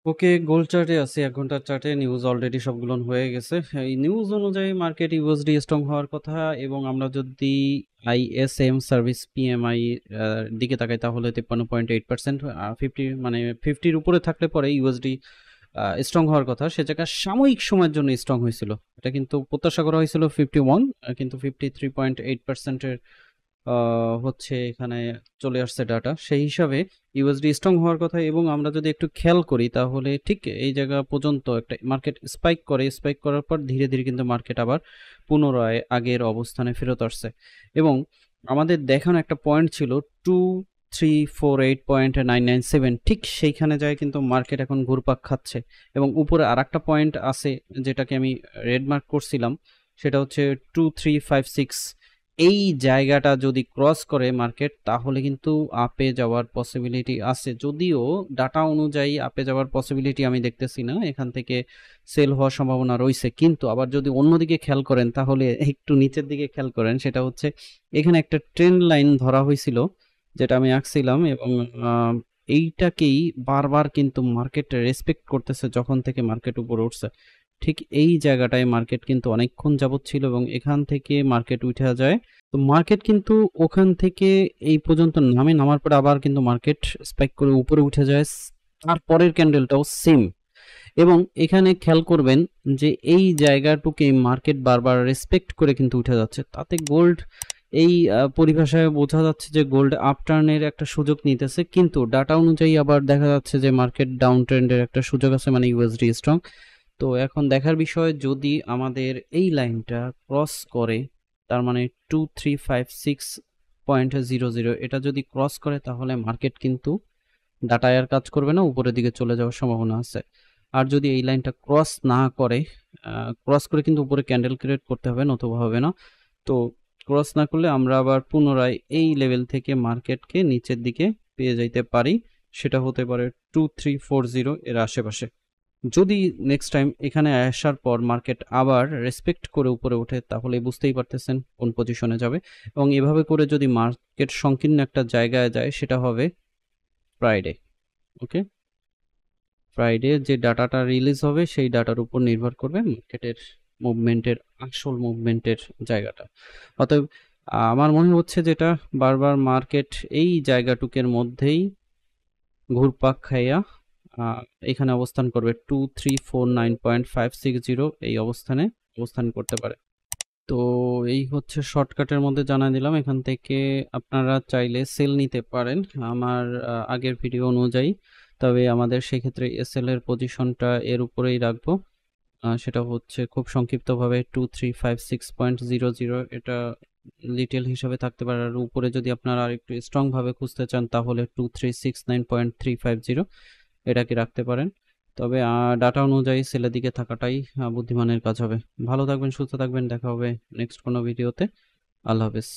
ওকে, gold চার্টে আছে ১ ঘন্টার চার্টে নিউজ অলরেডি সবগুলো হয়ে গেছে। এই নিউজ অনুযায়ী মার্কেট ইউএসডি স্ট্রং হওয়ার কথা এবং আমরা যদি আইএসএম সার্ভিস পিএমআই দিকে তাকাই তাহলে ৫৩.৮% 50 মানে 50 এর উপরে থাকলে পরে ইউএসডি স্ট্রং হওয়ার কথা। সে জায়গায় সাময়িক সময়ের জন্য স্ট্রং হয়েছিল। এটা কিন্তু প্রত্যাশা করা হয়েছিল 51, কিন্তু 53.8% এর হচ্ছে এখানে চলে আসছে ডাটা। সেই হিসাবে ইউএসডি স্ট্রং হওয়ার কথা এবং আমরা যদি একটু খেয়াল করি তাহলে ঠিক এই জায়গা পর্যন্ত একটা মার্কেট স্পাইক করে, স্পাইক করার পর ধীরে ধীরে কিন্তু মার্কেট আবার পুনরায় আগের অবস্থানে ফেরত আসছে এবং আমাদের দেখানো একটা পয়েন্ট ছিল 2348.997, ঠিক সেইখানে যায় কিন্তু মার্কেট এখন ঘুরপাক খাচ্ছে এবং উপরে আর একটা পয়েন্ট আছে যেটাকে আমি রেড মার্ক করছিলাম, সেটা হচ্ছে 2356। এই জায়গাটা যদি ক্রস করে মার্কেট তাহলে কিন্তু আপে যাওয়ার পসিবিলিটি আছে, যদিও ডাটা অনুযায়ী আপে যাওয়ার পসিবিলিটি আমি দেখতেছি না, এখান থেকে সেল হওয়ার সম্ভাবনা রয়েছে। কিন্তু আবার যদি অন্যদিকে খেয়াল করেন তাহলে একটু নিচের দিকে খেয়াল করেন, সেটা হচ্ছে এখানে একটা ট্রেন্ড লাইন ধরা হয়েছিল যেটা আমি আঁকছিলাম এবং এইটাকেই বারবার কিন্তু মার্কেট রেসপেক্ট করতেছে যখন থেকে মার্কেট উপরে উঠছে। ঠিক এই জায়গাটায় মার্কেট কিন্তু অনেকক্ষণ যাবৎ ছিল এবং এখান থেকে মার্কেট উঠে যায়। তো মার্কেট কিন্তু ওখান থেকে এই পর্যন্ত নামার পরে আবার কিন্তু মার্কেট স্পাইক করে উপরে উঠে যায়। তারপরের ক্যান্ডেলটাও সেম এবং এখানে খেয়াল করবেন যে এই জায়গাটুকে মার্কেট বারবার রেসপেক্ট করে কিন্তু উঠে যাচ্ছে। তাতে গোল্ড এই পরিভাষায় বোঝা যাচ্ছে যে গোল্ড আপটার্নের একটা সুযোগ নিতেছে, কিন্তু ডাটা অনুযায়ী আবার দেখা যাচ্ছে যে মার্কেট ডাউন ট্রেন্ডের একটা সুযোগ আছে, মানে ইউএসডি স্ট্রং। তো এখন দেখার বিষয় যদি আমাদের এই লাইনটা ক্রস করে, তার মানে 2356.00 এটা যদি ক্রস করে তাহলে মার্কেট কিন্তু ডাটায় আর কাজ করবে না, উপরের দিকে চলে যাওয়ার সম্ভাবনা আছে। আর যদি এই লাইনটা ক্রস না করে, ক্রস করে কিন্তু উপরে ক্যান্ডেল ক্রিয়েট করতে হবে, নতুবা হবে না। তো ক্রস না করলে আমরা আবার পুনরায় এই লেভেল থেকে মার্কেটকে নিচের দিকে পেয়ে যাইতে পারি, সেটা হতে পারে 2340 এর আশেপাশে। যদি নেক্সট টাইম এখানে আসার পর মার্কেট আবার রেসপেক্ট করে উপরে ওঠে তাহলে বুঝতেই পারতেছেন কোন পজিশনে যাবে এবং এভাবে করে যদি মার্কেট সংকীর্ণ একটা জায়গায় যায় সেটা হবে ফ্রাইডে। ওকে, ফ্রাইডে যে ডাটাটা রিলিজ হবে সেই ডাটার উপর নির্ভর করবে মার্কেটের মুভমেন্টের, আসল মুভমেন্টের জায়গাটা। অতএব আমার মনে হচ্ছে যেটা বারবার মার্কেট এই জায়গাটুকের মধ্যেই ঘুরপাক খাইয়া এখানে অবস্থান করবে 2349.560 এই অবস্থানে অবস্থান করতে পারে। তো এই হচ্ছে শর্টকাটের মধ্যে জানাই দিলাম। এখান থেকে আপনারা চাইলে সেল নিতে পারেন আমার আগের ভিডিও অনুযায়ী, তবে আমাদের সেক্ষেত্রে এসএল এর পজিশনটা এর উপরেই রাখবো। সেটা হচ্ছে খুব সংক্ষিপ্তভাবে 2356.00, এটা লিটল হিসাবে থাকতে পারে। আর উপরে যদি আপনারা আর একটু স্ট্রং ভাবে খুঁজতে চান তাহলে 2369.350 এটাকে রাখতে পারেন। তবে ডাটা অনুযায়ী সেলের দিকে থাকাটাই বুদ্ধিমানের কাজ হবে। ভালো থাকবেন, সুস্থ থাকবেন, দেখা হবে নেক্সট কোনো ভিডিওতে। আল্লাহ হাফেজ।